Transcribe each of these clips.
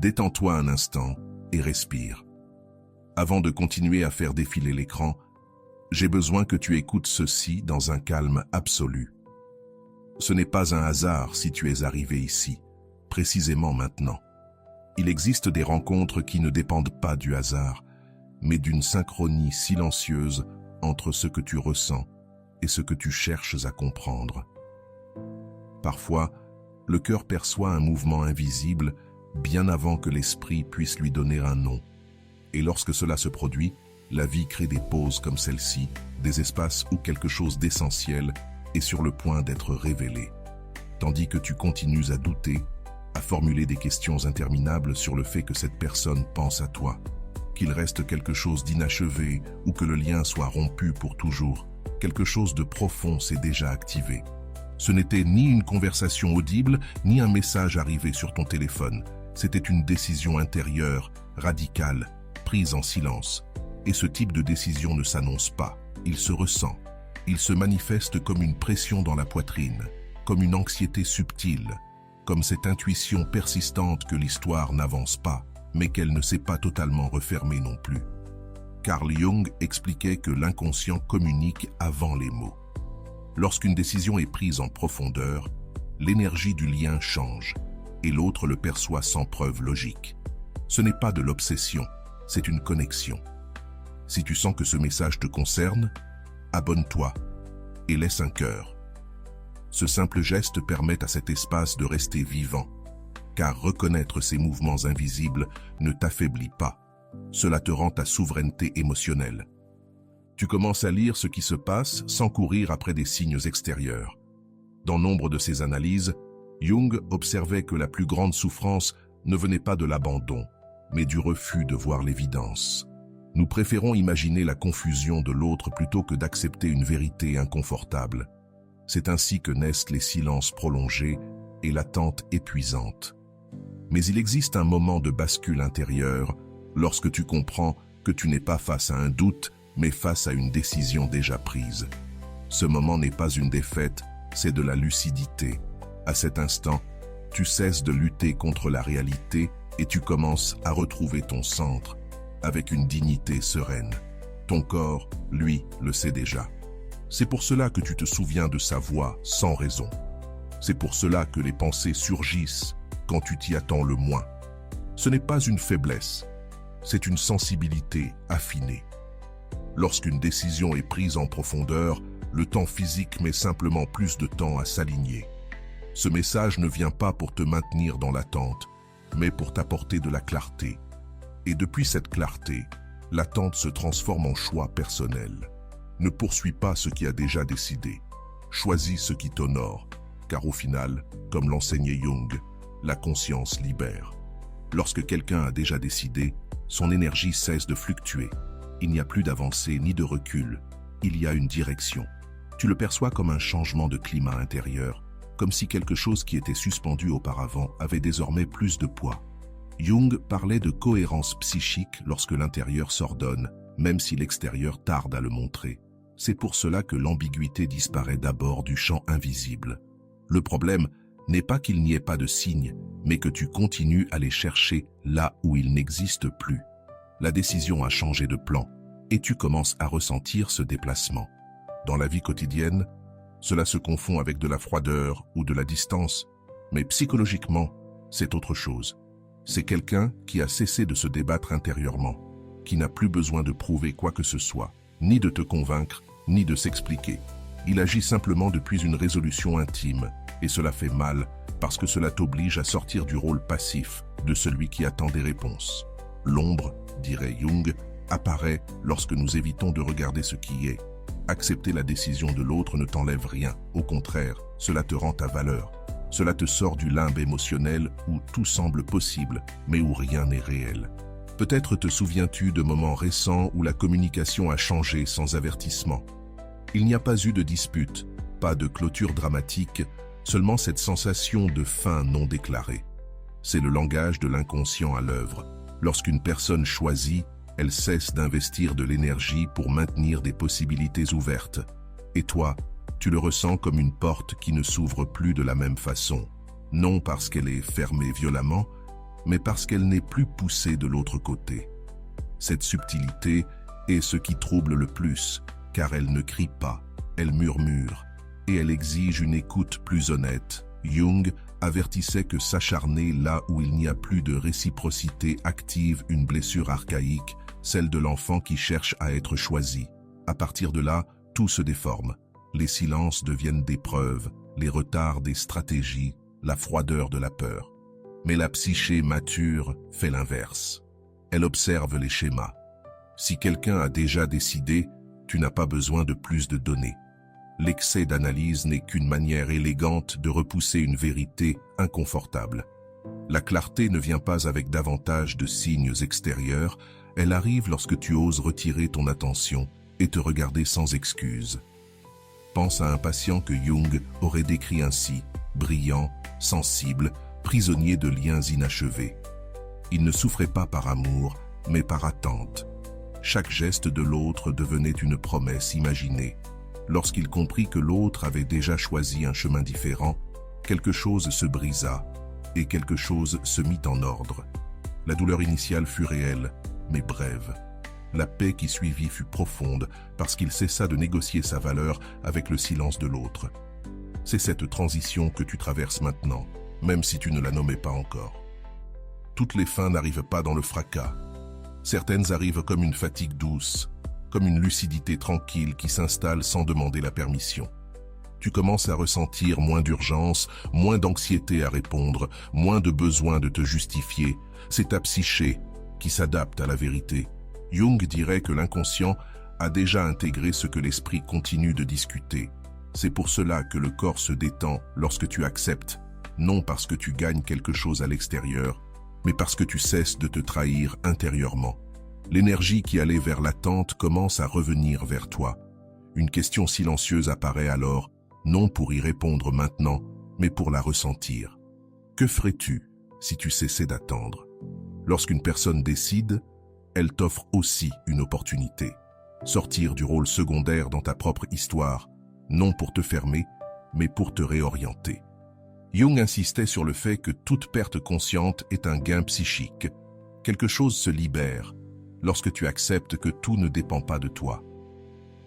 Détends-toi un instant et respire. Avant de continuer à faire défiler l'écran, j'ai besoin que tu écoutes ceci dans un calme absolu. Ce n'est pas un hasard si tu es arrivé ici, précisément maintenant. Il existe des rencontres qui ne dépendent pas du hasard, mais d'une synchronie silencieuse entre ce que tu ressens et ce que tu cherches à comprendre. Parfois, le cœur perçoit un mouvement invisible bien avant que l'esprit puisse lui donner un nom. Et lorsque cela se produit, la vie crée des pauses comme celle-ci, des espaces où quelque chose d'essentiel est sur le point d'être révélé. Tandis que tu continues à douter, à formuler des questions interminables sur le fait que cette personne pense à toi, qu'il reste quelque chose d'inachevé ou que le lien soit rompu pour toujours, quelque chose de profond s'est déjà activé. Ce n'était ni une conversation audible, ni un message arrivé sur ton téléphone. C'était une décision intérieure, radicale, prise en silence. Et ce type de décision ne s'annonce pas, il se ressent. Il se manifeste comme une pression dans la poitrine, comme une anxiété subtile, comme cette intuition persistante que l'histoire n'avance pas, mais qu'elle ne s'est pas totalement refermée non plus. Carl Jung expliquait que l'inconscient communique avant les mots. Lorsqu'une décision est prise en profondeur, l'énergie du lien change, et l'autre le perçoit sans preuve logique. Ce n'est pas de l'obsession, c'est une connexion. Si tu sens que ce message te concerne, abonne-toi et laisse un cœur. Ce simple geste permet à cet espace de rester vivant, car reconnaître ces mouvements invisibles ne t'affaiblit pas. Cela te rend ta souveraineté émotionnelle. Tu commences à lire ce qui se passe sans courir après des signes extérieurs. Dans nombre de ses analyses, Jung observait que la plus grande souffrance ne venait pas de l'abandon, mais du refus de voir l'évidence. Nous préférons imaginer la confusion de l'autre plutôt que d'accepter une vérité inconfortable. C'est ainsi que naissent les silences prolongés et l'attente épuisante. Mais il existe un moment de bascule intérieure lorsque tu comprends que tu n'es pas face à un doute, mais face à une décision déjà prise. Ce moment n'est pas une défaite, c'est de la lucidité. À cet instant, tu cesses de lutter contre la réalité et tu commences à retrouver ton centre avec une dignité sereine. Ton corps, lui, le sait déjà. C'est pour cela que tu te souviens de sa voix sans raison. C'est pour cela que les pensées surgissent quand tu t'y attends le moins. Ce n'est pas une faiblesse, c'est une sensibilité affinée. Lorsqu'une décision est prise en profondeur, le temps physique met simplement plus de temps à s'aligner. Ce message ne vient pas pour te maintenir dans l'attente, mais pour t'apporter de la clarté. Et depuis cette clarté, l'attente se transforme en choix personnel. Ne poursuis pas ce qui a déjà décidé. Choisis ce qui t'honore, car au final, comme l'enseignait Jung, la conscience libère. Lorsque quelqu'un a déjà décidé, son énergie cesse de fluctuer. Il n'y a plus d'avancée ni de recul, il y a une direction. Tu le perçois comme un changement de climat intérieur, comme si quelque chose qui était suspendu auparavant avait désormais plus de poids. Jung parlait de cohérence psychique lorsque l'intérieur s'ordonne, même si l'extérieur tarde à le montrer. C'est pour cela que l'ambiguïté disparaît d'abord du champ invisible. Le problème n'est pas qu'il n'y ait pas de signes, mais que tu continues à les chercher là où ils n'existent plus. La décision a changé de plan, et tu commences à ressentir ce déplacement. Dans la vie quotidienne, cela se confond avec de la froideur ou de la distance, mais psychologiquement, c'est autre chose. C'est quelqu'un qui a cessé de se débattre intérieurement, qui n'a plus besoin de prouver quoi que ce soit, ni de te convaincre, ni de s'expliquer. Il agit simplement depuis une résolution intime, et cela fait mal parce que cela t'oblige à sortir du rôle passif de celui qui attend des réponses. L'ombre, dirait Jung, apparaît lorsque nous évitons de regarder ce qui est. Accepter la décision de l'autre ne t'enlève rien, au contraire, cela te rend ta valeur. Cela te sort du limbe émotionnel où tout semble possible, mais où rien n'est réel. Peut-être te souviens-tu de moments récents où la communication a changé sans avertissement. Il n'y a pas eu de dispute, pas de clôture dramatique, seulement cette sensation de fin non déclarée. C'est le langage de l'inconscient à l'œuvre. Lorsqu'une personne choisit, elle cesse d'investir de l'énergie pour maintenir des possibilités ouvertes. Et toi, tu le ressens comme une porte qui ne s'ouvre plus de la même façon. Non parce qu'elle est fermée violemment, mais parce qu'elle n'est plus poussée de l'autre côté. Cette subtilité est ce qui trouble le plus, car elle ne crie pas, elle murmure, et elle exige une écoute plus honnête. Jung avertissait que s'acharner là où il n'y a plus de réciprocité active une blessure archaïque, celle de l'enfant qui cherche à être choisi. À partir de là, tout se déforme. Les silences deviennent des preuves, les retards des stratégies, la froideur de la peur. Mais la psyché mature fait l'inverse. Elle observe les schémas. Si quelqu'un a déjà décidé, tu n'as pas besoin de plus de données. L'excès d'analyse n'est qu'une manière élégante de repousser une vérité inconfortable. La clarté ne vient pas avec davantage de signes extérieurs, elle arrive lorsque tu oses retirer ton attention et te regarder sans excuse. Pense à un patient que Jung aurait décrit ainsi, brillant, sensible, prisonnier de liens inachevés. Il ne souffrait pas par amour, mais par attente. Chaque geste de l'autre devenait une promesse imaginée. Lorsqu'il comprit que l'autre avait déjà choisi un chemin différent, quelque chose se brisa et quelque chose se mit en ordre. La douleur initiale fut réelle, mais brève. La paix qui suivit fut profonde parce qu'il cessa de négocier sa valeur avec le silence de l'autre. C'est cette transition que tu traverses maintenant, même si tu ne la nommais pas encore. Toutes les fins n'arrivent pas dans le fracas. Certaines arrivent comme une fatigue douce, comme une lucidité tranquille qui s'installe sans demander la permission. Tu commences à ressentir moins d'urgence, moins d'anxiété à répondre, moins de besoin de te justifier. C'est ta psyché qui s'adapte à la vérité. Jung dirait que l'inconscient a déjà intégré ce que l'esprit continue de discuter. C'est pour cela que le corps se détend lorsque tu acceptes, non parce que tu gagnes quelque chose à l'extérieur, mais parce que tu cesses de te trahir intérieurement. L'énergie qui allait vers l'attente commence à revenir vers toi. Une question silencieuse apparaît alors, non pour y répondre maintenant, mais pour la ressentir. Que ferais-tu si tu cessais d'attendre? Lorsqu'une personne décide, elle t'offre aussi une opportunité. Sortir du rôle secondaire dans ta propre histoire, non pour te fermer, mais pour te réorienter. Jung insistait sur le fait que toute perte consciente est un gain psychique. Quelque chose se libère lorsque tu acceptes que tout ne dépend pas de toi.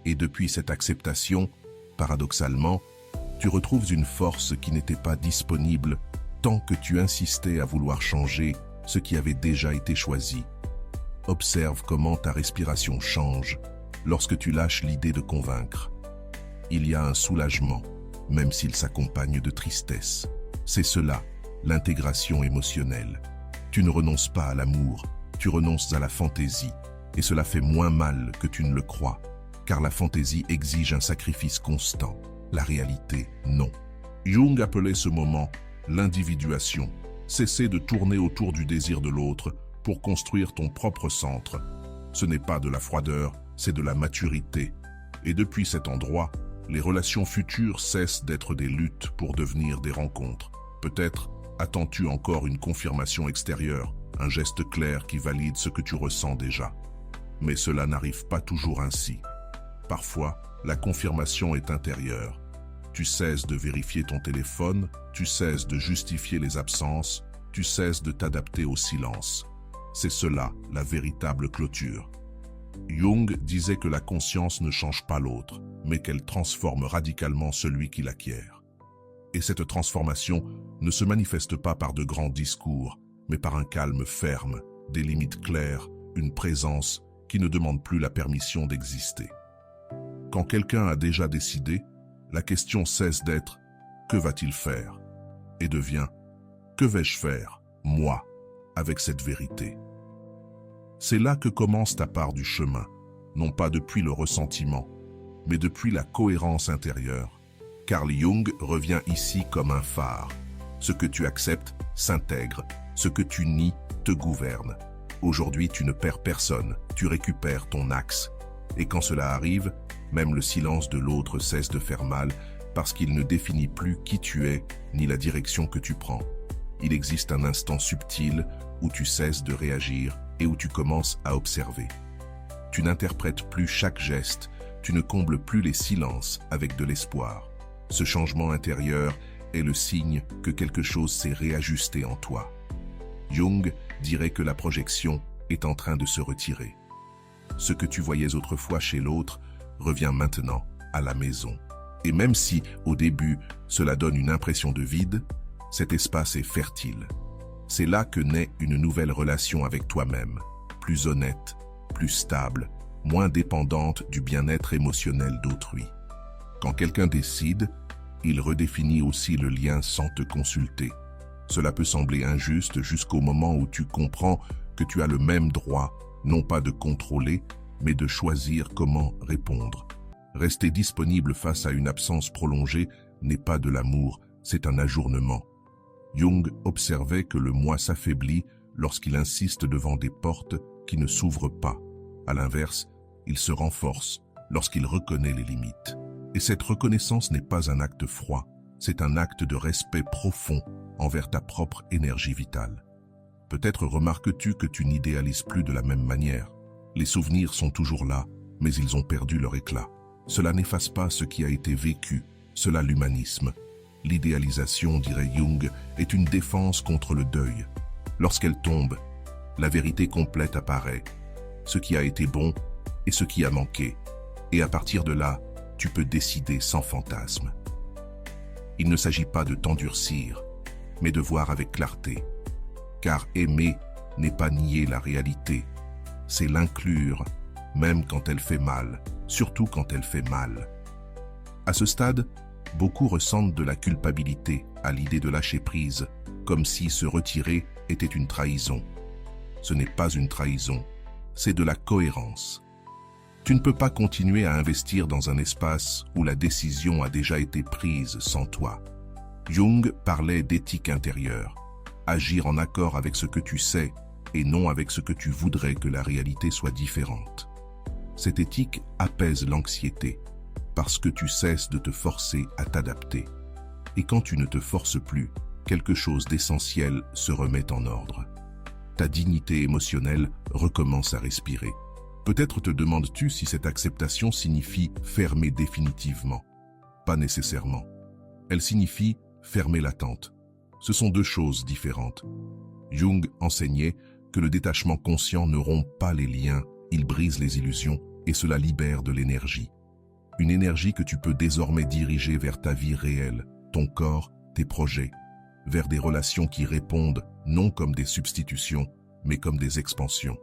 Et depuis cette acceptation, paradoxalement, tu retrouves une force qui n'était pas disponible tant que tu insistais à vouloir changer ce qui avait déjà été choisi. Observe comment ta respiration change lorsque tu lâches l'idée de convaincre. Il y a un soulagement, même s'il s'accompagne de tristesse. C'est cela, l'intégration émotionnelle. Tu ne renonces pas à l'amour, tu renonces à la fantaisie, et cela fait moins mal que tu ne le crois, car la fantaisie exige un sacrifice constant, la réalité, non. Jung appelait ce moment l'individuation, cesser de tourner autour du désir de l'autre pour construire ton propre centre. Ce n'est pas de la froideur, c'est de la maturité. Et depuis cet endroit, les relations futures cessent d'être des luttes pour devenir des rencontres. Peut-être attends-tu encore une confirmation extérieure, un geste clair qui valide ce que tu ressens déjà. Mais cela n'arrive pas toujours ainsi. Parfois, la confirmation est intérieure. Tu cesses de vérifier ton téléphone, tu cesses de justifier les absences, tu cesses de t'adapter au silence. C'est cela, la véritable clôture. Jung disait que la conscience ne change pas l'autre, mais qu'elle transforme radicalement celui qui l'acquiert. Et cette transformation ne se manifeste pas par de grands discours, mais par un calme ferme, des limites claires, une présence qui ne demande plus la permission d'exister. Quand quelqu'un a déjà décidé, la question cesse d'être « que va-t-il faire ?» et devient « que vais-je faire, moi, avec cette vérité ?» C'est là que commence ta part du chemin, non pas depuis le ressentiment, mais depuis la cohérence intérieure. Carl Jung revient ici comme un phare. Ce que tu acceptes s'intègre, ce que tu nies te gouverne. Aujourd'hui, tu ne perds personne, tu récupères ton axe. Et quand cela arrive, même le silence de l'autre cesse de faire mal parce qu'il ne définit plus qui tu es ni la direction que tu prends. Il existe un instant subtil où tu cesses de réagir et où tu commences à observer. Tu n'interprètes plus chaque geste, tu ne combles plus les silences avec de l'espoir. Ce changement intérieur est le signe que quelque chose s'est réajusté en toi. Jung dirait que la projection est en train de se retirer. Ce que tu voyais autrefois chez l'autre revient maintenant à la maison. Et même si, au début, cela donne une impression de vide, cet espace est fertile. C'est là que naît une nouvelle relation avec toi-même, plus honnête, plus stable, moins dépendante du bien-être émotionnel d'autrui. Quand quelqu'un décide, il redéfinit aussi le lien sans te consulter. Cela peut sembler injuste jusqu'au moment où tu comprends que tu as le même droit, non pas de contrôler, mais de choisir comment répondre. Rester disponible face à une absence prolongée n'est pas de l'amour, c'est un ajournement. Jung observait que le moi s'affaiblit lorsqu'il insiste devant des portes qui ne s'ouvrent pas. À l'inverse, il se renforce lorsqu'il reconnaît les limites. Et cette reconnaissance n'est pas un acte froid, c'est un acte de respect profond envers ta propre énergie vitale. Peut-être remarques-tu que tu n'idéalises plus de la même manière. Les souvenirs sont toujours là, mais ils ont perdu leur éclat. Cela n'efface pas ce qui a été vécu, cela l'humanisme. L'idéalisation, dirait Jung, est une défense contre le deuil. Lorsqu'elle tombe, la vérité complète apparaît, ce qui a été bon et ce qui a manqué. Et à partir de là, tu peux décider sans fantasme. Il ne s'agit pas de t'endurcir, mais de voir avec clarté. Car aimer n'est pas nier la réalité, c'est l'inclure, même quand elle fait mal, surtout quand elle fait mal. À ce stade, beaucoup ressentent de la culpabilité à l'idée de lâcher prise, comme si se retirer était une trahison. Ce n'est pas une trahison, c'est de la cohérence. Tu ne peux pas continuer à investir dans un espace où la décision a déjà été prise sans toi. Jung parlait d'éthique intérieure, agir en accord avec ce que tu sais et non avec ce que tu voudrais que la réalité soit différente. Cette éthique apaise l'anxiété, parce que tu cesses de te forcer à t'adapter. Et quand tu ne te forces plus, quelque chose d'essentiel se remet en ordre. Ta dignité émotionnelle recommence à respirer. Peut-être te demandes-tu si cette acceptation signifie fermer définitivement. Pas nécessairement. Elle signifie fermer l'attente. Ce sont deux choses différentes. Jung enseignait que le détachement conscient ne rompt pas les liens, il brise les illusions et cela libère de l'énergie. Une énergie que tu peux désormais diriger vers ta vie réelle, ton corps, tes projets, vers des relations qui répondent non comme des substitutions, mais comme des expansions.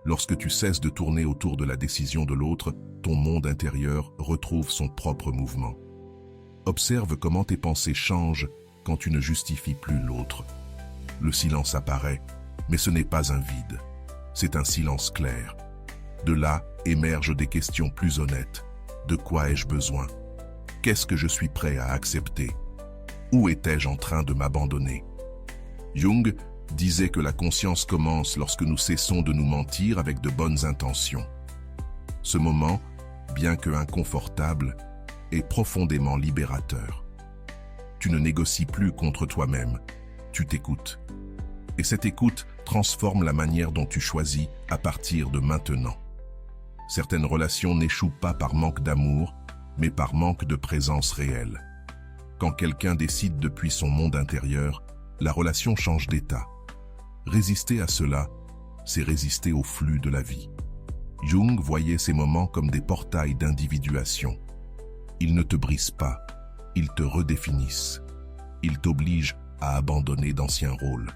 Lorsque tu cesses de tourner autour de la décision de l'autre, ton monde intérieur retrouve son propre mouvement. Observe comment tes pensées changent quand tu ne justifies plus l'autre. Le silence apparaît, mais ce n'est pas un vide. C'est un silence clair. De là émergent des questions plus honnêtes. De quoi ai-je besoin? Qu'est-ce que je suis prêt à accepter? Où étais-je en train de m'abandonner? Jung disait que la conscience commence lorsque nous cessons de nous mentir avec de bonnes intentions. Ce moment, bien que inconfortable, est profondément libérateur. Tu ne négocies plus contre toi-même, tu t'écoutes. Et cette écoute transforme la manière dont tu choisis à partir de maintenant. Certaines relations n'échouent pas par manque d'amour, mais par manque de présence réelle. Quand quelqu'un décide depuis son monde intérieur, la relation change d'état. Résister à cela, c'est résister au flux de la vie. Jung voyait ces moments comme des portails d'individuation. Ils ne te brisent pas, ils te redéfinissent. Ils t'obligent à abandonner d'anciens rôles.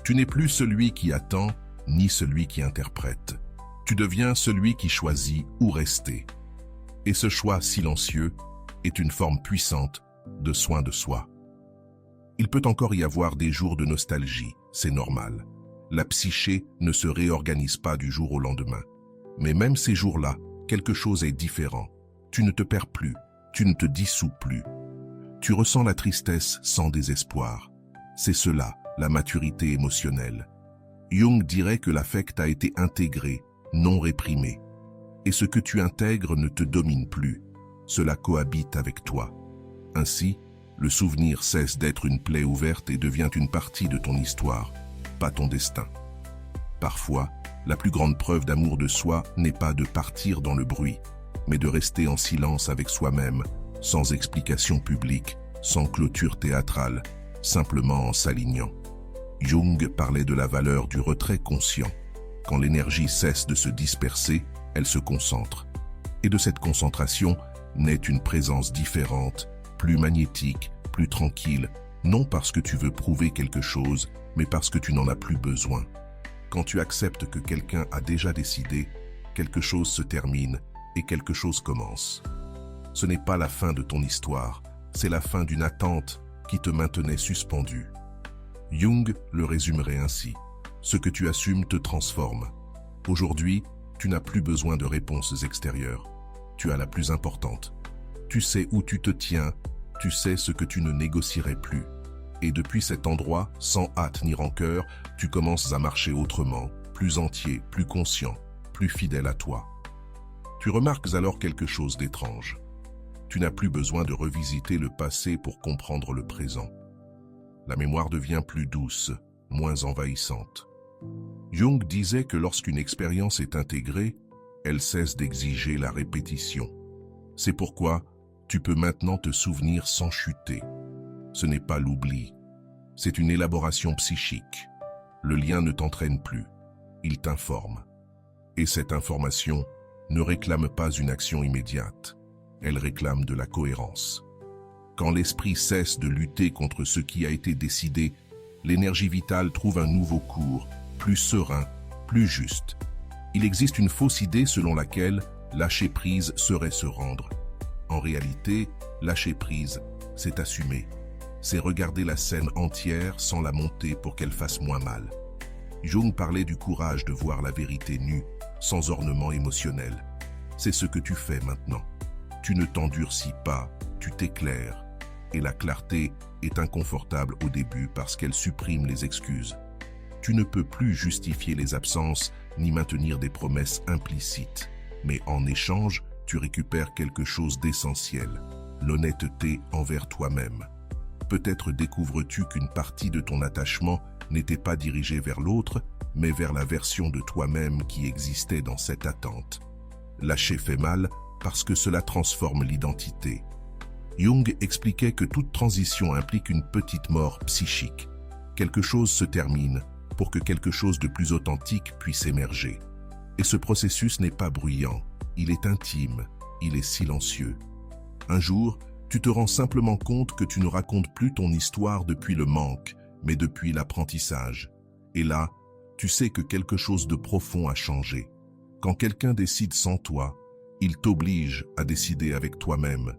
Tu n'es plus celui qui attend, ni celui qui interprète. Tu deviens celui qui choisit où rester. Et ce choix silencieux est une forme puissante de soin de soi. Il peut encore y avoir des jours de nostalgie, c'est normal. La psyché ne se réorganise pas du jour au lendemain. Mais même ces jours-là, quelque chose est différent. Tu ne te perds plus, tu ne te dissous plus. Tu ressens la tristesse sans désespoir. C'est cela, la maturité émotionnelle. Jung dirait que l'affect a été intégré, non réprimé. Et ce que tu intègres ne te domine plus. Cela cohabite avec toi. Ainsi, le souvenir cesse d'être une plaie ouverte et devient une partie de ton histoire, pas ton destin. Parfois, la plus grande preuve d'amour de soi n'est pas de partir dans le bruit, mais de rester en silence avec soi-même, sans explication publique, sans clôture théâtrale, simplement en s'alignant. Jung parlait de la valeur du retrait conscient. Quand l'énergie cesse de se disperser, elle se concentre. Et de cette concentration naît une présence différente, plus magnétique, plus tranquille, non parce que tu veux prouver quelque chose, mais parce que tu n'en as plus besoin. Quand tu acceptes que quelqu'un a déjà décidé, quelque chose se termine et quelque chose commence. Ce n'est pas la fin de ton histoire, c'est la fin d'une attente qui te maintenait suspendu. Jung le résumerait ainsi. Ce que tu assumes te transforme. Aujourd'hui, tu n'as plus besoin de réponses extérieures. Tu as la plus importante. Tu sais où tu te tiens, tu sais ce que tu ne négocierais plus. Et depuis cet endroit, sans hâte ni rancœur, tu commences à marcher autrement, plus entier, plus conscient, plus fidèle à toi. Tu remarques alors quelque chose d'étrange. Tu n'as plus besoin de revisiter le passé pour comprendre le présent. La mémoire devient plus douce, moins envahissante. Jung disait que lorsqu'une expérience est intégrée, elle cesse d'exiger la répétition. C'est pourquoi tu peux maintenant te souvenir sans chuter. Ce n'est pas l'oubli, c'est une élaboration psychique. Le lien ne t'entraîne plus, il t'informe. Et cette information ne réclame pas une action immédiate, elle réclame de la cohérence. Quand l'esprit cesse de lutter contre ce qui a été décidé, l'énergie vitale trouve un nouveau cours, plus serein, plus juste. Il existe une fausse idée selon laquelle lâcher prise serait se rendre. En réalité, lâcher prise, c'est assumer. C'est regarder la scène entière sans la monter pour qu'elle fasse moins mal. Jung parlait du courage de voir la vérité nue, sans ornement émotionnel. C'est ce que tu fais maintenant. Tu ne t'endurcis pas, tu t'éclaires. Et la clarté est inconfortable au début parce qu'elle supprime les excuses. Tu ne peux plus justifier les absences ni maintenir des promesses implicites. Mais en échange, tu récupères quelque chose d'essentiel, l'honnêteté envers toi-même. Peut-être découvres-tu qu'une partie de ton attachement n'était pas dirigée vers l'autre, mais vers la version de toi-même qui existait dans cette attente. Lâcher fait mal parce que cela transforme l'identité. Jung expliquait que toute transition implique une petite mort psychique. Quelque chose se termine pour que quelque chose de plus authentique puisse émerger. Et ce processus n'est pas bruyant, il est intime, il est silencieux. Un jour, tu te rends simplement compte que tu ne racontes plus ton histoire depuis le manque, mais depuis l'apprentissage. Et là, tu sais que quelque chose de profond a changé. Quand quelqu'un décide sans toi, il t'oblige à décider avec toi-même,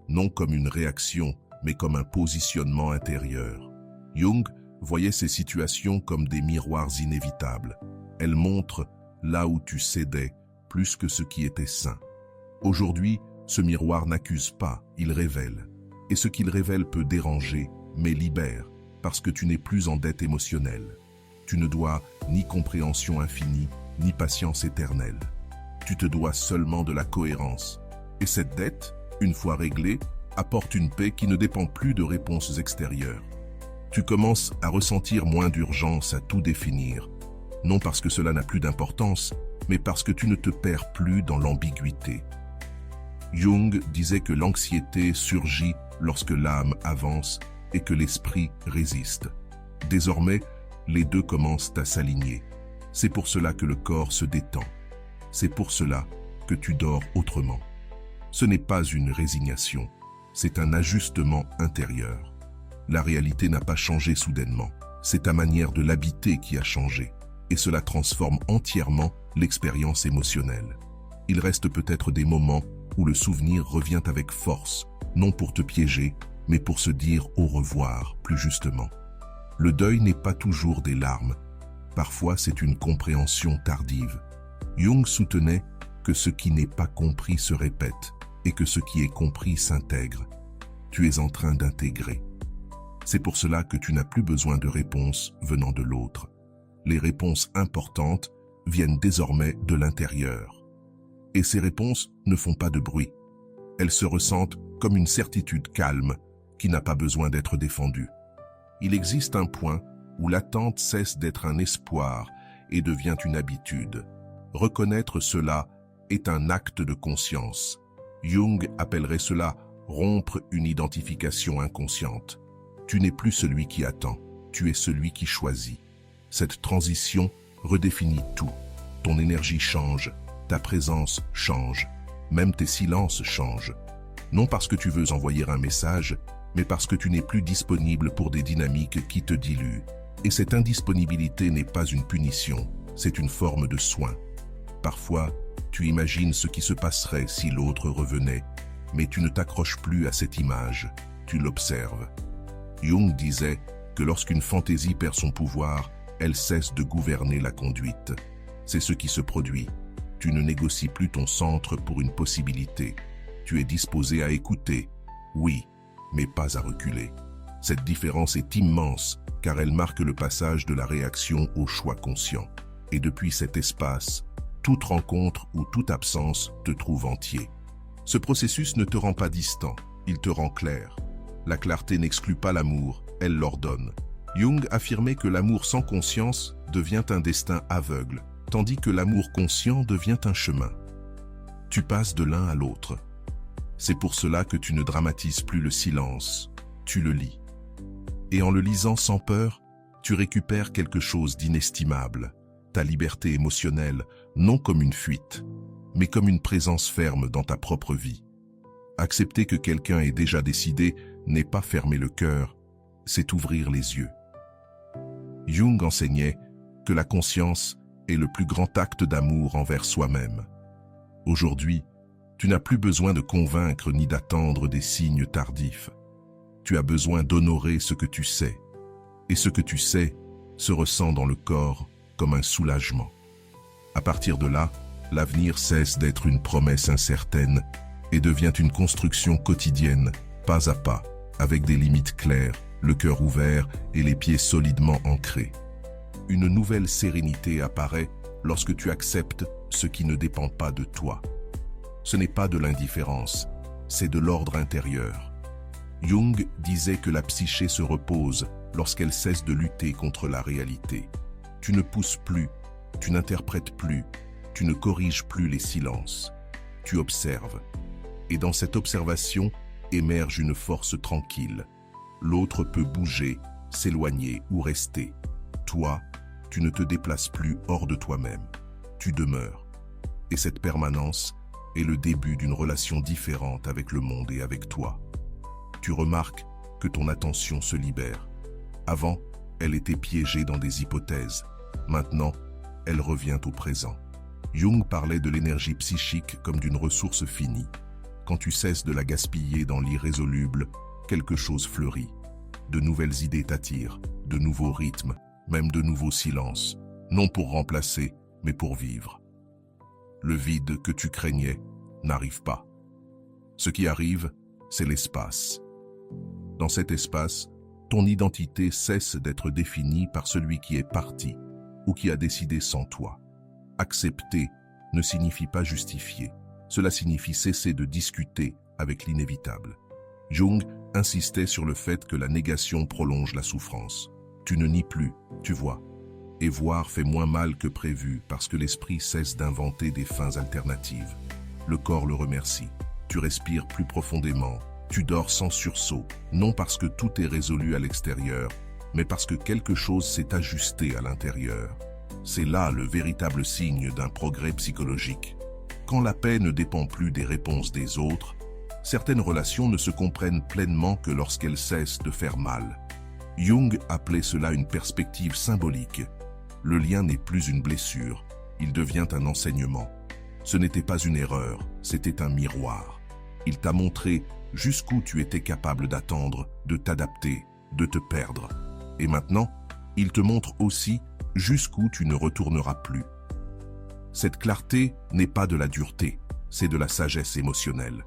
non comme une réaction, mais comme un positionnement intérieur. Jung voyait ces situations comme des miroirs inévitables. Elles montrent là où tu cédais, plus que ce qui était sain. Aujourd'hui, ce miroir n'accuse pas, il révèle. Et ce qu'il révèle peut déranger, mais libère, parce que tu n'es plus en dette émotionnelle. Tu ne dois ni compréhension infinie, ni patience éternelle. Tu te dois seulement de la cohérence. Et cette dette, une fois réglée, apporte une paix qui ne dépend plus de réponses extérieures. Tu commences à ressentir moins d'urgence à tout définir, non parce que cela n'a plus d'importance, mais parce que tu ne te perds plus dans l'ambiguïté. Jung disait que l'anxiété surgit lorsque l'âme avance et que l'esprit résiste. Désormais, les deux commencent à s'aligner. C'est pour cela que le corps se détend. C'est pour cela que tu dors autrement. Ce n'est pas une résignation, c'est un ajustement intérieur. La réalité n'a pas changé soudainement, c'est ta manière de l'habiter qui a changé, et cela transforme entièrement l'expérience émotionnelle. Il reste peut-être des moments où le souvenir revient avec force, non pour te piéger, mais pour se dire au revoir, plus justement. Le deuil n'est pas toujours des larmes, parfois c'est une compréhension tardive. Jung soutenait que ce qui n'est pas compris se répète, et que ce qui est compris s'intègre. Tu es en train d'intégrer. C'est pour cela que tu n'as plus besoin de réponses venant de l'autre. Les réponses importantes viennent désormais de l'intérieur. Et ces réponses ne font pas de bruit. Elles se ressentent comme une certitude calme qui n'a pas besoin d'être défendue. Il existe un point où l'attente cesse d'être un espoir et devient une habitude. Reconnaître cela est un acte de conscience. Jung appellerait cela rompre une identification inconsciente. Tu n'es plus celui qui attend, tu es celui qui choisit. Cette transition redéfinit tout. Ton énergie change, ta présence change, même tes silences changent. Non parce que tu veux envoyer un message, mais parce que tu n'es plus disponible pour des dynamiques qui te diluent. Et cette indisponibilité n'est pas une punition, c'est une forme de soin. Parfois, tu imagines ce qui se passerait si l'autre revenait, mais tu ne t'accroches plus à cette image, tu l'observes. Jung disait que lorsqu'une fantaisie perd son pouvoir, elle cesse de gouverner la conduite. C'est ce qui se produit. Tu ne négocies plus ton centre pour une possibilité. Tu es disposé à écouter, oui, mais pas à reculer. Cette différence est immense, car elle marque le passage de la réaction au choix conscient. Et depuis cet espace, toute rencontre ou toute absence te trouve entier. Ce processus ne te rend pas distant, il te rend clair. La clarté n'exclut pas l'amour, elle l'ordonne. Jung affirmait que l'amour sans conscience devient un destin aveugle, tandis que l'amour conscient devient un chemin. Tu passes de l'un à l'autre. C'est pour cela que tu ne dramatises plus le silence, tu le lis. Et en le lisant sans peur, tu récupères quelque chose d'inestimable, ta liberté émotionnelle, non comme une fuite, mais comme une présence ferme dans ta propre vie. Accepter que quelqu'un ait déjà décidé n'est pas fermer le cœur, c'est ouvrir les yeux. Jung enseignait que la conscience est le plus grand acte d'amour envers soi-même. Aujourd'hui, tu n'as plus besoin de convaincre ni d'attendre des signes tardifs. Tu as besoin d'honorer ce que tu sais. Et ce que tu sais se ressent dans le corps comme un soulagement. À partir de là, l'avenir cesse d'être une promesse incertaine et devient une construction quotidienne, pas à pas, avec des limites claires, le cœur ouvert et les pieds solidement ancrés. Une nouvelle sérénité apparaît lorsque tu acceptes ce qui ne dépend pas de toi. Ce n'est pas de l'indifférence, c'est de l'ordre intérieur. Jung disait que la psyché se repose lorsqu'elle cesse de lutter contre la réalité. Tu ne pousses plus, tu n'interprètes plus, tu ne corriges plus les silences. Tu observes. Et dans cette observation émerge une force tranquille. L'autre peut bouger, s'éloigner ou rester. Toi, tu ne te déplaces plus hors de toi-même. Tu demeures. Et cette permanence est le début d'une relation différente avec le monde et avec toi. Tu remarques que ton attention se libère. Avant, elle était piégée dans des hypothèses. Maintenant, elle revient au présent. Jung parlait de l'énergie psychique comme d'une ressource finie. Quand tu cesses de la gaspiller dans l'irrésoluble, quelque chose fleurit. De nouvelles idées t'attirent, de nouveaux rythmes, même de nouveaux silences, non pour remplacer, mais pour vivre. Le vide que tu craignais n'arrive pas. Ce qui arrive, c'est l'espace. Dans cet espace, ton identité cesse d'être définie par celui qui est parti ou qui a décidé sans toi. Accepter ne signifie pas justifier. Cela signifie cesser de discuter avec l'inévitable. Jung insistait sur le fait que la négation prolonge la souffrance. Tu ne nies plus, tu vois. Et voir fait moins mal que prévu parce que l'esprit cesse d'inventer des fins alternatives. Le corps le remercie. Tu respires plus profondément. Tu dors sans sursaut, non parce que tout est résolu à l'extérieur, mais parce que quelque chose s'est ajusté à l'intérieur. C'est là le véritable signe d'un progrès psychologique. Quand la paix ne dépend plus des réponses des autres, certaines relations ne se comprennent pleinement que lorsqu'elles cessent de faire mal. Jung appelait cela une perspective symbolique. Le lien n'est plus une blessure, il devient un enseignement. Ce n'était pas une erreur, c'était un miroir. Il t'a montré jusqu'où tu étais capable d'attendre, de t'adapter, de te perdre. Et maintenant, il te montre aussi jusqu'où tu ne retourneras plus. Cette clarté n'est pas de la dureté, c'est de la sagesse émotionnelle.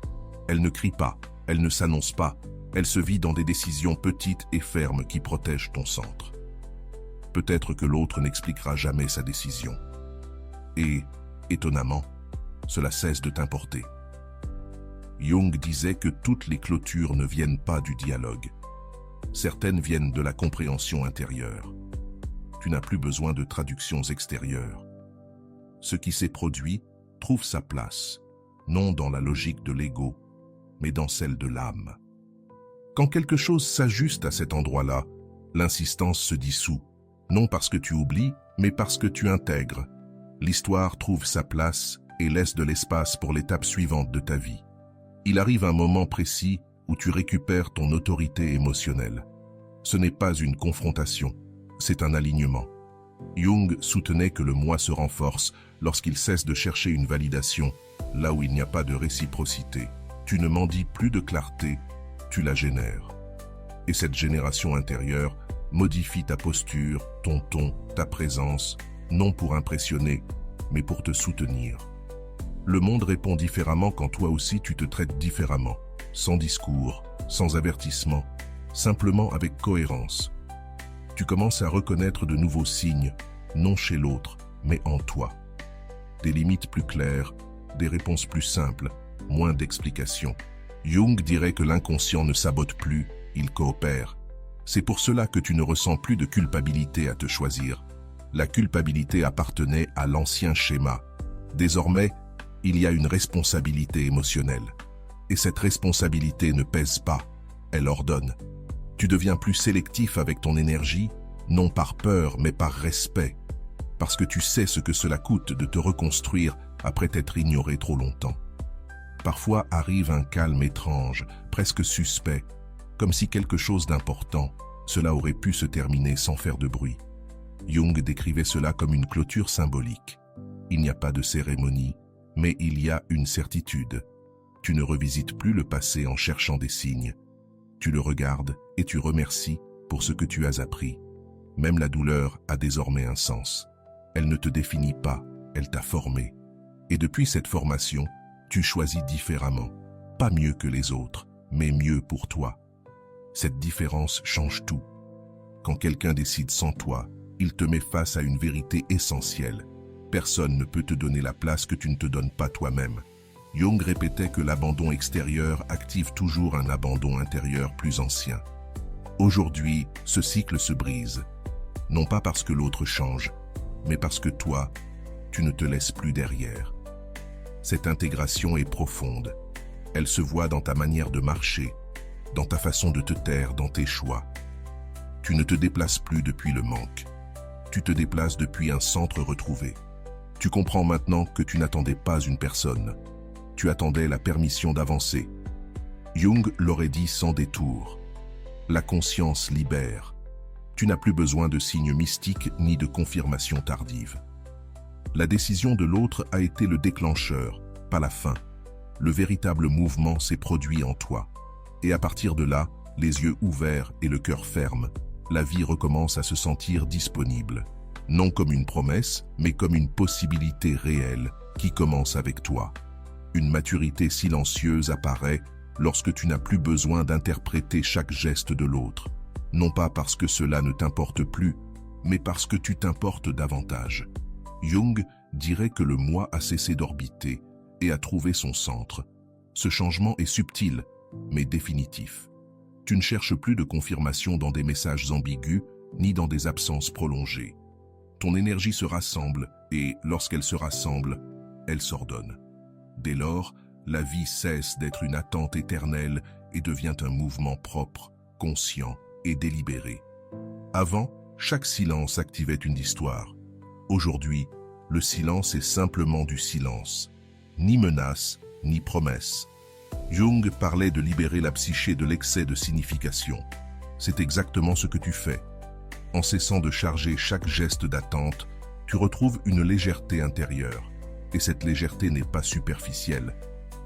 Elle ne crie pas, elle ne s'annonce pas, elle se vit dans des décisions petites et fermes qui protègent ton centre. Peut-être que l'autre n'expliquera jamais sa décision. Et, étonnamment, cela cesse de t'importer. Jung disait que toutes les clôtures ne viennent pas du dialogue. Certaines viennent de la compréhension intérieure. Tu n'as plus besoin de traductions extérieures. Ce qui s'est produit trouve sa place, non dans la logique de l'ego, mais dans celle de l'âme. Quand quelque chose s'ajuste à cet endroit-là, L'insistance se dissout, non parce que tu oublies, mais parce que tu intègres. L'histoire trouve sa place et laisse de l'espace pour l'étape suivante de ta vie. Il arrive un moment précis où tu récupères ton autorité émotionnelle. Ce n'est pas une confrontation, c'est un alignement. Jung soutenait que le moi se renforce lorsqu'il cesse de chercher une validation, là où il n'y a pas de réciprocité. Tu ne mendis plus de clarté, tu la génères. Et cette génération intérieure modifie ta posture, ton ton, ta présence, non pour impressionner, mais pour te soutenir. Le monde répond différemment quand toi aussi tu te traites différemment, sans discours, sans avertissement, simplement avec cohérence. Tu commences à reconnaître de nouveaux signes, non chez l'autre, mais en toi. Des limites plus claires, des réponses plus simples, moins d'explications. Jung dirait que l'inconscient ne sabote plus, il coopère. C'est pour cela que tu ne ressens plus de culpabilité à te choisir. La culpabilité appartenait à l'ancien schéma. Désormais, il y a une responsabilité émotionnelle. Et cette responsabilité ne pèse pas, elle ordonne. Tu deviens plus sélectif avec ton énergie, non par peur mais par respect, parce que tu sais ce que cela coûte de te reconstruire après t'être ignoré trop longtemps. Parfois arrive un calme étrange, presque suspect, comme si quelque chose d'important, cela aurait pu se terminer sans faire de bruit. Jung décrivait cela comme une clôture symbolique. Il n'y a pas de cérémonie, mais il y a une certitude. Tu ne revisites plus le passé en cherchant des signes. Tu le regardes et tu remercies pour ce que tu as appris. Même la douleur a désormais un sens. Elle ne te définit pas, elle t'a formé. Et depuis cette formation, tu choisis différemment. Pas mieux que les autres, mais mieux pour toi. Cette différence change tout. Quand quelqu'un décide sans toi, il te met face à une vérité essentielle. Personne ne peut te donner la place que tu ne te donnes pas toi-même. Jung répétait que l'abandon extérieur active toujours un abandon intérieur plus ancien. Aujourd'hui, ce cycle se brise. Non pas parce que l'autre change, mais parce que toi, tu ne te laisses plus derrière. Cette intégration est profonde. Elle se voit dans ta manière de marcher, dans ta façon de te taire, dans tes choix. Tu ne te déplaces plus depuis le manque. Tu te déplaces depuis un centre retrouvé. Tu comprends maintenant que tu n'attendais pas une personne. Tu attendais la permission d'avancer. Jung l'aurait dit sans détour. La conscience libère. Tu n'as plus besoin de signes mystiques ni de confirmation tardive. La décision de l'autre a été le déclencheur, pas la fin. Le véritable mouvement s'est produit en toi. Et à partir de là, les yeux ouverts et le cœur ferme, la vie recommence à se sentir disponible. Non comme une promesse, mais comme une possibilité réelle qui commence avec toi. Une maturité silencieuse apparaît lorsque tu n'as plus besoin d'interpréter chaque geste de l'autre. Non pas parce que cela ne t'importe plus, mais parce que tu t'importes davantage. Jung dirait que le moi a cessé d'orbiter et a trouvé son centre. Ce changement est subtil, mais définitif. Tu ne cherches plus de confirmation dans des messages ambigus, ni dans des absences prolongées. Ton énergie se rassemble, et lorsqu'elle se rassemble, elle s'ordonne. Dès lors, la vie cesse d'être une attente éternelle et devient un mouvement propre, conscient et délibéré. Avant, chaque silence activait une histoire. Aujourd'hui, le silence est simplement du silence. Ni menace, ni promesse. Jung parlait de libérer la psyché de l'excès de signification. C'est exactement ce que tu fais. En cessant de charger chaque geste d'attente, tu retrouves une légèreté intérieure. Et cette légèreté n'est pas superficielle.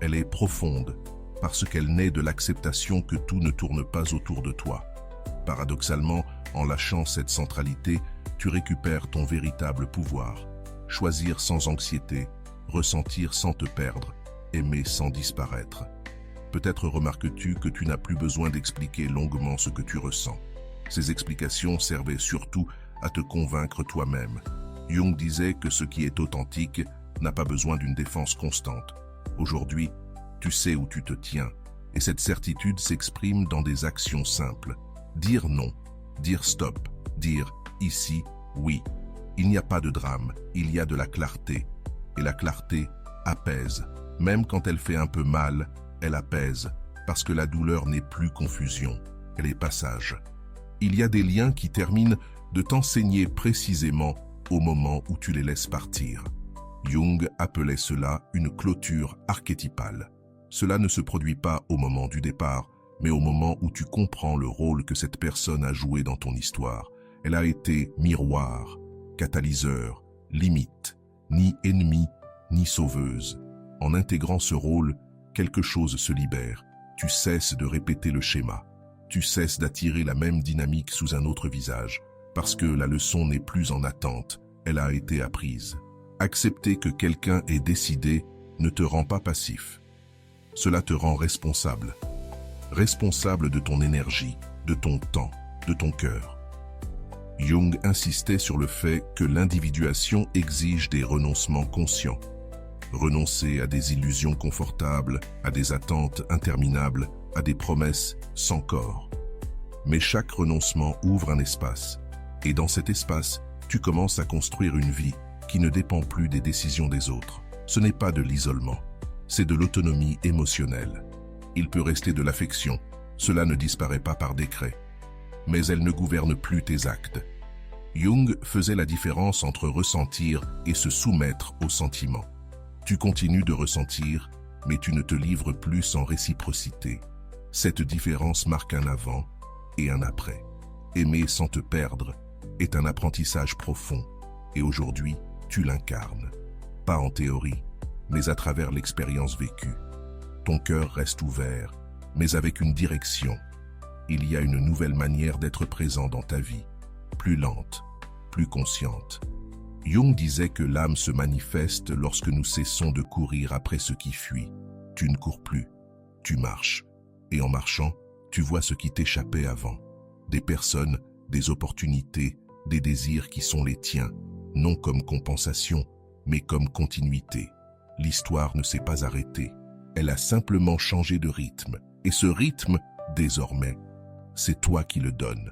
Elle est profonde, parce qu'elle naît de l'acceptation que tout ne tourne pas autour de toi. Paradoxalement, en lâchant cette centralité, tu récupères ton véritable pouvoir. Choisir sans anxiété, ressentir sans te perdre, aimer sans disparaître. Peut-être remarques-tu que tu n'as plus besoin d'expliquer longuement ce que tu ressens. Ces explications servaient surtout à te convaincre toi-même. Jung disait que ce qui est authentique n'a pas besoin d'une défense constante. Aujourd'hui, tu sais où tu te tiens, et cette certitude s'exprime dans des actions simples. Dire non, dire stop, dire ici, oui. Il n'y a pas de drame, il y a de la clarté. Et la clarté apaise. Même quand elle fait un peu mal, elle apaise, parce que la douleur n'est plus confusion, elle est passage. Il y a des liens qui terminent de t'enseigner précisément au moment où tu les laisses partir. Jung appelait cela une clôture archétypale. Cela ne se produit pas au moment du départ, mais au moment où tu comprends le rôle que cette personne a joué dans ton histoire. Elle a été miroir, catalyseur, limite, ni ennemie, ni sauveuse. En intégrant ce rôle, quelque chose se libère. Tu cesses de répéter le schéma. Tu cesses d'attirer la même dynamique sous un autre visage, parce que la leçon n'est plus en attente, elle a été apprise. Accepter que quelqu'un ait décidé ne te rend pas passif. Cela te rend responsable. Responsable de ton énergie, de ton temps, de ton cœur. Jung insistait sur le fait que l'individuation exige des renoncements conscients. Renoncer à des illusions confortables, à des attentes interminables, à des promesses sans corps. Mais chaque renoncement ouvre un espace. Et dans cet espace, tu commences à construire une vie qui ne dépend plus des décisions des autres. Ce n'est pas de l'isolement, c'est de l'autonomie émotionnelle. Il peut rester de l'affection, cela ne disparaît pas par décret. Mais elle ne gouverne plus tes actes. Jung faisait la différence entre ressentir et se soumettre aux sentiments. Tu continues de ressentir, mais tu ne te livres plus sans réciprocité. Cette différence marque un avant et un après. Aimer sans te perdre est un apprentissage profond, et aujourd'hui, tu l'incarnes. Pas en théorie, mais à travers l'expérience vécue. Ton cœur reste ouvert, mais avec une direction. Il y a une nouvelle manière d'être présent dans ta vie, plus lente, plus consciente. Jung disait que l'âme se manifeste lorsque nous cessons de courir après ce qui fuit. Tu ne cours plus, tu marches. Et en marchant, tu vois ce qui t'échappait avant. Des personnes, des opportunités, des désirs qui sont les tiens, non comme compensation, mais comme continuité. L'histoire ne s'est pas arrêtée. Elle a simplement changé de rythme. Et ce rythme, désormais, c'est toi qui le donnes.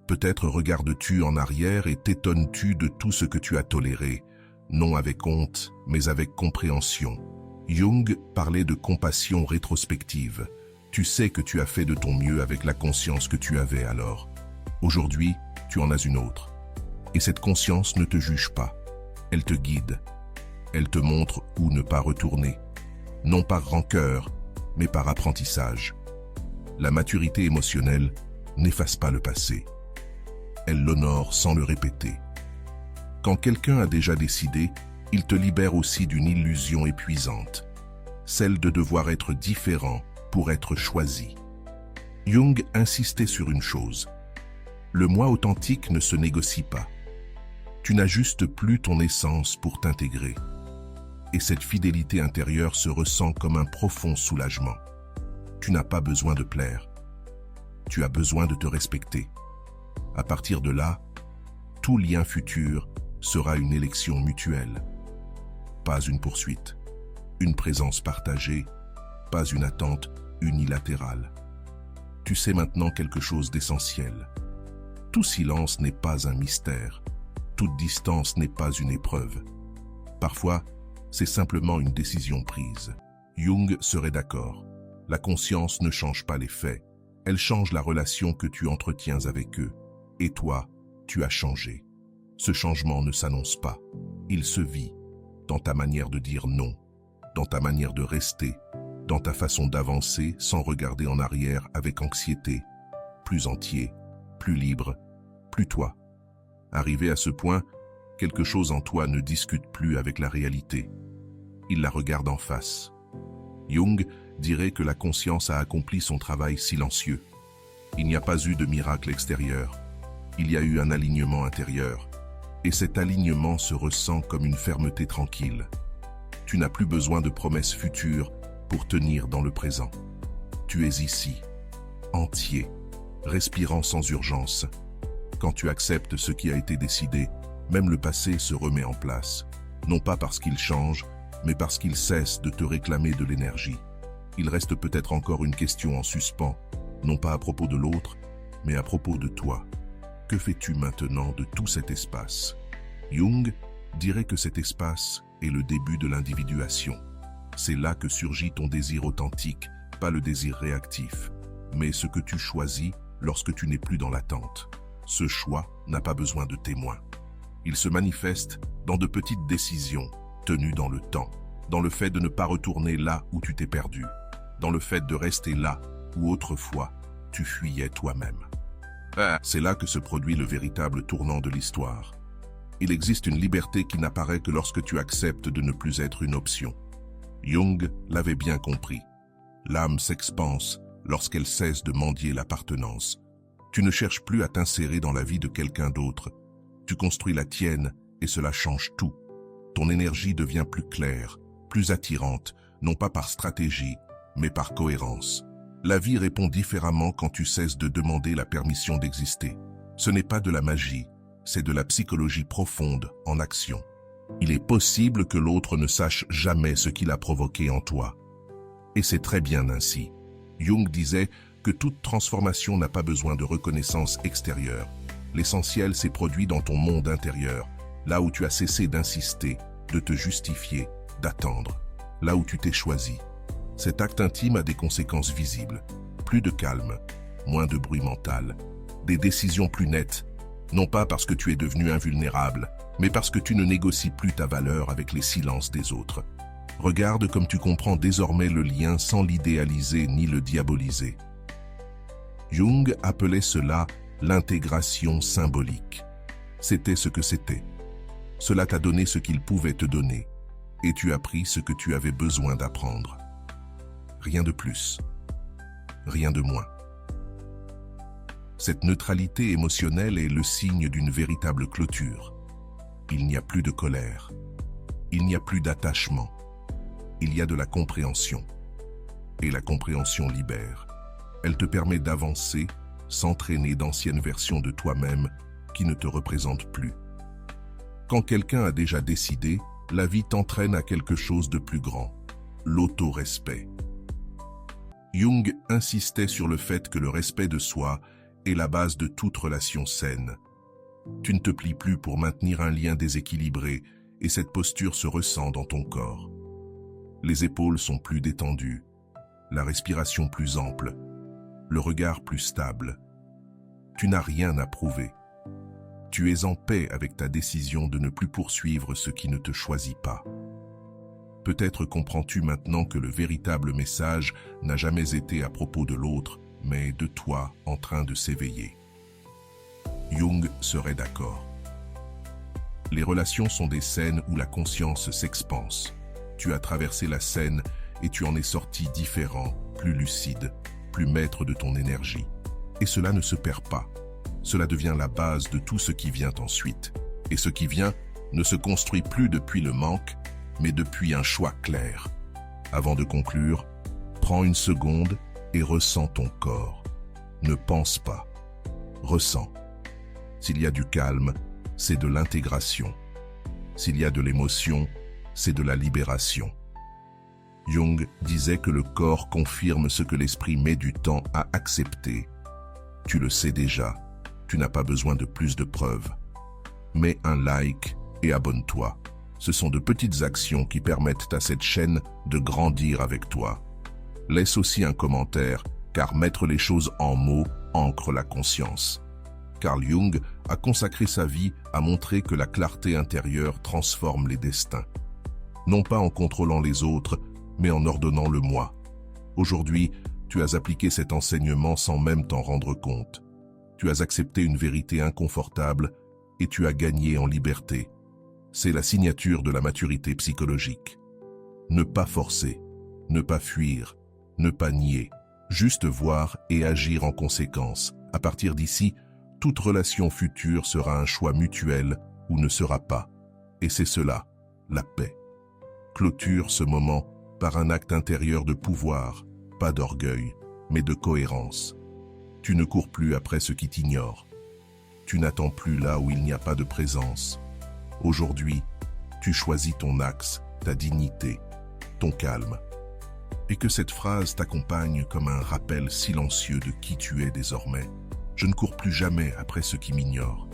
Peut-être regardes-tu en arrière et t'étonnes-tu de tout ce que tu as toléré, non avec honte, mais avec compréhension. Jung parlait de compassion rétrospective. Tu sais que tu as fait de ton mieux avec la conscience que tu avais alors. Aujourd'hui, tu en as une autre. Et cette conscience ne te juge pas. Elle te guide. Elle te montre où ne pas retourner. Non par rancœur, mais par apprentissage. La maturité émotionnelle n'efface pas le passé. Elle l'honore sans le répéter. Quand quelqu'un a déjà décidé, il te libère aussi d'une illusion épuisante, celle de devoir être différent pour être choisi. Jung insistait sur une chose. Le moi authentique ne se négocie pas. Tu n'ajustes plus ton essence pour t'intégrer. Et cette fidélité intérieure se ressent comme un profond soulagement. Tu n'as pas besoin de plaire. Tu as besoin de te respecter. À partir de là, tout lien futur sera une élection mutuelle. Pas une poursuite, une présence partagée, pas une attente unilatérale. Tu sais maintenant quelque chose d'essentiel. Tout silence n'est pas un mystère. Toute distance n'est pas une épreuve. Parfois, c'est simplement une décision prise. Jung serait d'accord. La conscience ne change pas les faits. Elle change la relation que tu entretiens avec eux. Et toi, tu as changé. Ce changement ne s'annonce pas. Il se vit dans ta manière de dire non, dans ta manière de rester, dans ta façon d'avancer sans regarder en arrière avec anxiété. Plus entier, plus libre, plus toi. Arrivé à ce point, quelque chose en toi ne discute plus avec la réalité. Il la regarde en face. Jung dirait que la conscience a accompli son travail silencieux. Il n'y a pas eu de miracle extérieur. Il y a eu un alignement intérieur. Et cet alignement se ressent comme une fermeté tranquille. Tu n'as plus besoin de promesses futures pour tenir dans le présent. Tu es ici, entier, respirant sans urgence. Quand tu acceptes ce qui a été décidé, même le passé se remet en place. Non pas parce qu'il change, mais parce qu'il cesse de te réclamer de l'énergie. Il reste peut-être encore une question en suspens, non pas à propos de l'autre, mais à propos de toi. Que fais-tu maintenant de tout cet espace? Jung dirait que cet espace est le début de l'individuation. C'est là que surgit ton désir authentique, pas le désir réactif. Mais ce que tu choisis, lorsque tu n'es plus dans l'attente. Ce choix n'a pas besoin de témoins. Il se manifeste dans de petites décisions, tenues dans le temps, dans le fait de ne pas retourner là où tu t'es perdu, dans le fait de rester là où autrefois tu fuyais toi-même. C'est là que se produit le véritable tournant de l'histoire. Il existe une liberté qui n'apparaît que lorsque tu acceptes de ne plus être une option. Jung l'avait bien compris. L'âme s'expanse lorsqu'elle cesse de mendier l'appartenance. Tu ne cherches plus à t'insérer dans la vie de quelqu'un d'autre. Tu construis la tienne et cela change tout. Ton énergie devient plus claire, plus attirante, non pas par stratégie, mais par cohérence. La vie répond différemment quand tu cesses de demander la permission d'exister. Ce n'est pas de la magie, c'est de la psychologie profonde en action. Il est possible que l'autre ne sache jamais ce qu'il a provoqué en toi. Et c'est très bien ainsi. Jung disait que toute transformation n'a pas besoin de reconnaissance extérieure. L'essentiel s'est produit dans ton monde intérieur, là où tu as cessé d'insister, de te justifier, d'attendre, là où tu t'es choisi. Cet acte intime a des conséquences visibles. Plus de calme, moins de bruit mental, des décisions plus nettes, non pas parce que tu es devenu invulnérable, mais parce que tu ne négocies plus ta valeur avec les silences des autres. Regarde comme tu comprends désormais le lien sans l'idéaliser ni le diaboliser. Jung appelait cela l'intégration symbolique. C'était ce que c'était. Cela t'a donné ce qu'il pouvait te donner, et tu as pris ce que tu avais besoin d'apprendre. Rien de plus, rien de moins. Cette neutralité émotionnelle est le signe d'une véritable clôture. Il n'y a plus de colère, il n'y a plus d'attachement, il y a de la compréhension. Et la compréhension libère. Elle te permet d'avancer sans traîner d'anciennes versions de toi-même qui ne te représentent plus. Quand quelqu'un a déjà décidé, la vie t'entraîne à quelque chose de plus grand, l'auto-respect. Jung insistait sur le fait que le respect de soi est la base de toute relation saine. Tu ne te plies plus pour maintenir un lien déséquilibré et cette posture se ressent dans ton corps. Les épaules sont plus détendues, la respiration plus ample, le regard plus stable. Tu n'as rien à prouver. Tu es en paix avec ta décision de ne plus poursuivre ce qui ne te choisit pas. Peut-être comprends-tu maintenant que le véritable message n'a jamais été à propos de l'autre, mais de toi en train de s'éveiller. Jung serait d'accord. Les relations sont des scènes où la conscience s'expanse. Tu as traversé la scène et tu en es sorti différent, plus lucide, plus maître de ton énergie. Et cela ne se perd pas. Cela devient la base de tout ce qui vient ensuite. Et ce qui vient ne se construit plus depuis le manque, mais depuis un choix clair. Avant de conclure, prends une seconde et ressens ton corps. Ne pense pas, ressens. S'il y a du calme, c'est de l'intégration. S'il y a de l'émotion, c'est de la libération. Jung disait que le corps confirme ce que l'esprit met du temps à accepter. Tu le sais déjà, tu n'as pas besoin de plus de preuves. Mets un like et abonne-toi. Ce sont de petites actions qui permettent à cette chaîne de grandir avec toi. Laisse aussi un commentaire, car mettre les choses en mots ancre la conscience. Carl Jung a consacré sa vie à montrer que la clarté intérieure transforme les destins. Non pas en contrôlant les autres, mais en ordonnant le moi. Aujourd'hui, tu as appliqué cet enseignement sans même t'en rendre compte. Tu as accepté une vérité inconfortable et tu as gagné en liberté. C'est la signature de la maturité psychologique. Ne pas forcer, ne pas fuir, ne pas nier, juste voir et agir en conséquence. À partir d'ici, toute relation future sera un choix mutuel ou ne sera pas. Et c'est cela, la paix. Clôture ce moment par un acte intérieur de pouvoir, pas d'orgueil, mais de cohérence. Tu ne cours plus après ce qui t'ignore. Tu n'attends plus là où il n'y a pas de présence. Aujourd'hui, tu choisis ton axe, ta dignité, ton calme. Et que cette phrase t'accompagne comme un rappel silencieux de qui tu es désormais. Je ne cours plus jamais après ce qui m'ignore.